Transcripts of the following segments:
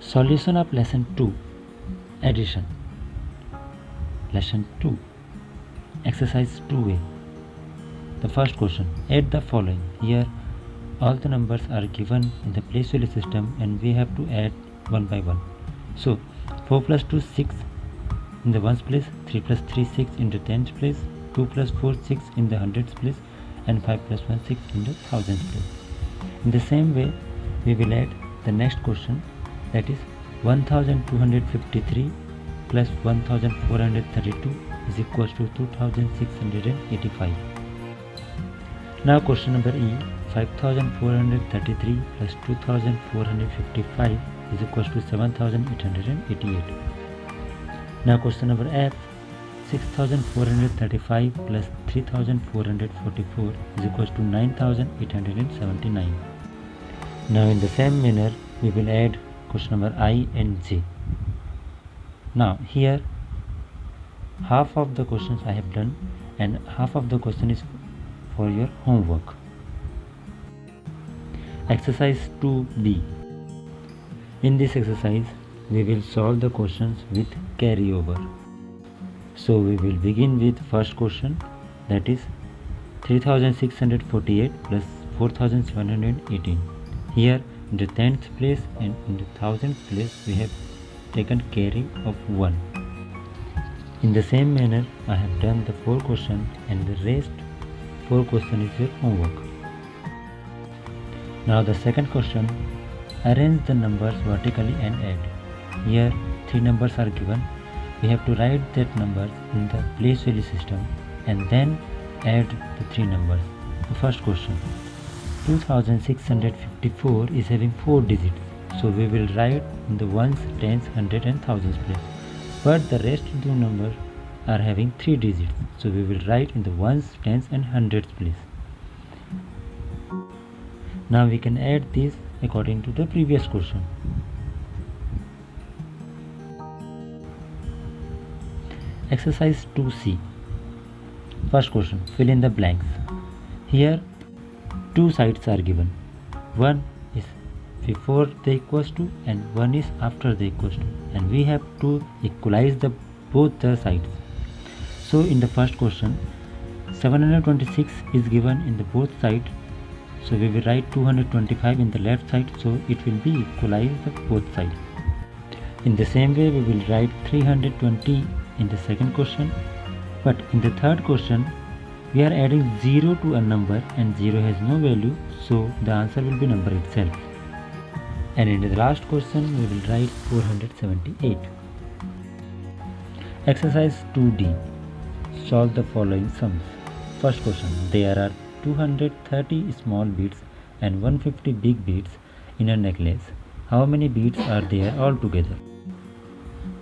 Solution of lesson 2, addition. Lesson 2, exercise 2a. The first question, add the following. Here all the numbers are given in the place value system and we have to add one by one. So 4 plus 2 6 in the ones place, 3 plus 3 6 in the tens place, 2 plus 4 6 in the hundreds place, and 5 plus 1 6 in the thousands place. In the same way we will add the next question, that is 1253 plus 1432 is equals to 2685. Now question number E, 5433 plus 2455 is equals to 7888. Now question number F, 6435 plus 3444 is equals to 9879. Now in the same manner we will add question number I and J. Now here half of the questions I have done and half of the question is for your homework. Exercise 2b. In this exercise we will solve the questions with carryover. So we will begin with first question, that is 3648 plus 4718. Here in the tenth place and in the thousandth place we have taken carry of 1. In the same manner I have done the 4 questions and the rest 4 questions is your homework. Now the second question, arrange the numbers vertically and add. Here 3 numbers are given. We have to write that numbers in the place value system and then add the 3 numbers. The first question, 2654 is having 4 digits, so we will write in the ones, tens, hundred and thousands place. But the rest of the numbers are having 3 digits, so we will write in the ones, tens and hundreds place. Now we can add this according to the previous question. Exercise 2c. First question, fill in the blanks. Here 2 sides are given. One is before the equals to and one is after the equals to, and we have to equalize the both the sides. So in the first question 726 is given in the both sides, so we will write 225 in the left side, so it will be equalized the both sides. In the same way we will write 320 in the second question, but in the third question we are adding 0 to a number and 0 has no value, so the answer will be number itself. And in the last question we will write 478. Exercise 2d. Solve the following sums. First question, there are 230 small beads and 150 big beads in a necklace. How many beads are there altogether?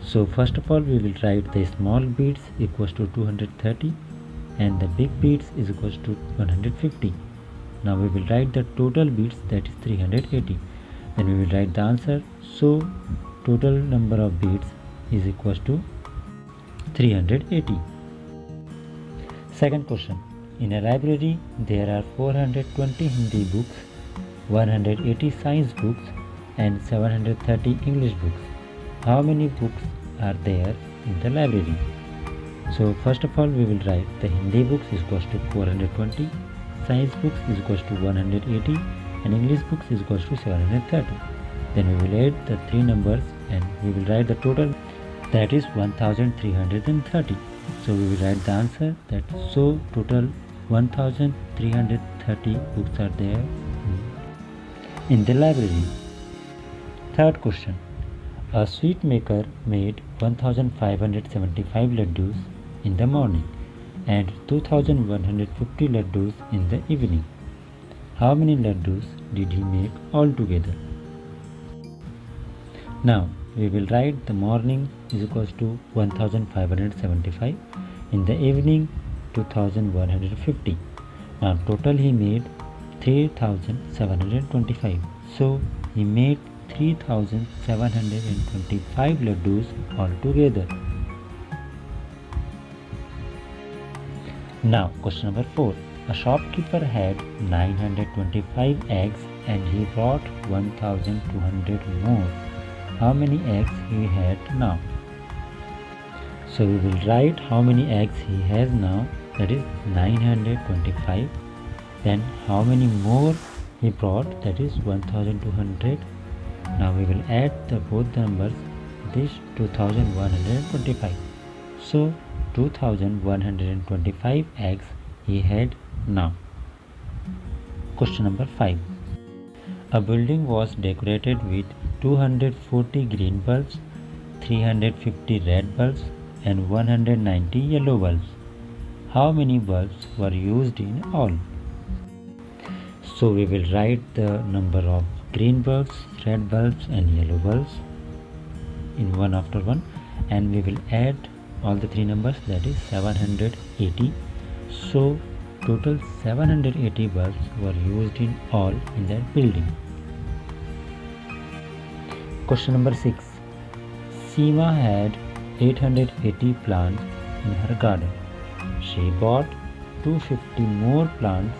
So first of all we will write the small beads equals to 230 and the big beads is equals to 150. Now we will write the total beads, that is 380. Then we will write the answer. So total number of beads is equals to 380. Second question, in a library there are 420 Hindi books, 180 science books and 730 English books. How many books are there in the library? So first of all we will write the Hindi books is equals to 420, science books is equals to 180 and English books is equals to 730. Then we will add the 3 numbers and we will write the total, that is 1330. So we will write the answer, that so total 1330 books are there in the library. Third question, a sweet maker made 1575 laddus in the morning and 2150 laddus in the evening. How many laddus did he make altogether? Now we will write the morning is equals to 1575, in the evening 2150. Now total he made 3725, so he made 3725 laddus altogether. Now question number 4. A shopkeeper had 925 eggs and he brought 1200 more. how many eggs he had now. So we will write how many eggs he has now, that is 925. Then how many more he brought, that is 1200. Now we will add both the numbers, this 2125. So 2125 eggs he had now. Question number 5. A building was decorated with 240 green bulbs, 350 red bulbs and 190 yellow bulbs. How many bulbs were used in all? So we will write the number of green bulbs, red bulbs and yellow bulbs in one after one, and we will add all the three numbers, that is 780. So total 780 bulbs were used in all in that building. Question number 6. Seema had 880 plants in her garden. She bought 250 more plants.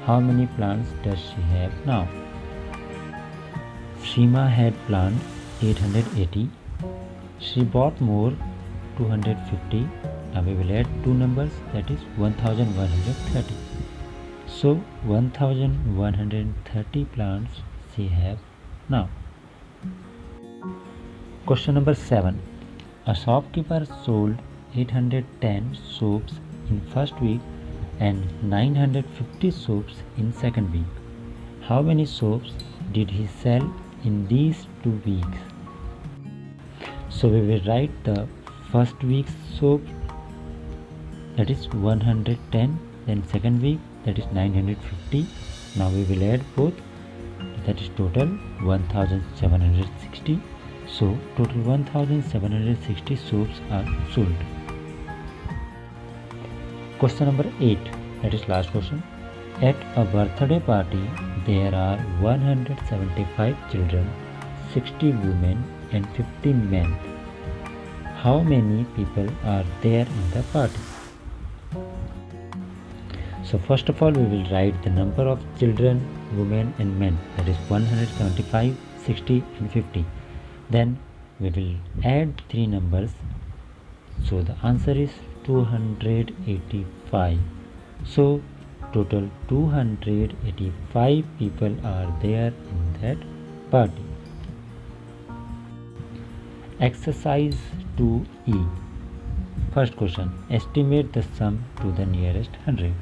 How many plants does she have now? Seema had plants 880. She bought more 250. Now we will add two numbers, that is 1130. So 1130 plants she have now. Question number 7. A shopkeeper sold 810 soaps in first week and 950 soaps in second week. How many soaps did he sell in these 2 weeks? So we will write the first week's soap, that is 110, then second week, that is 950. Now we will add both, that is total 1760. So total 1760 soaps are sold. Question number 8, that is last question. At a birthday party, there are 175 children, 60 women and 50 men. How many people are there in the party? So first of all, we will write the number of children, women and men, that is 175, 60 and 50. Then we will add three numbers. So the answer is 285. So total 285 people are there in that party. Exercise 2E. First question. Estimate the sum to the nearest 100.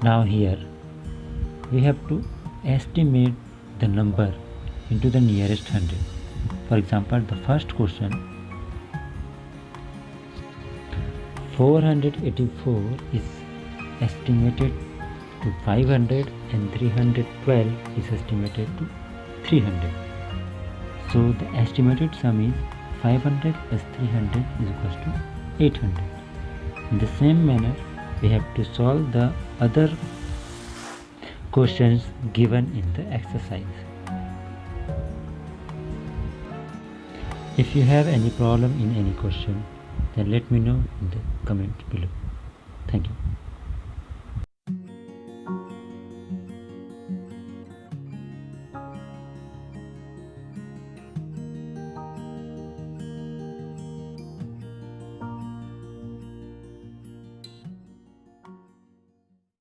Now here we have to estimate the number into the nearest 100. For example, the first question, 484 is estimated to 500 and 312 is estimated to 300. So the estimated sum is 500 plus 300 is equals to 800. In the same manner, we have to solve the other questions given in the exercise. If you have any problem in any question, then let me know in the comment below. Thank you.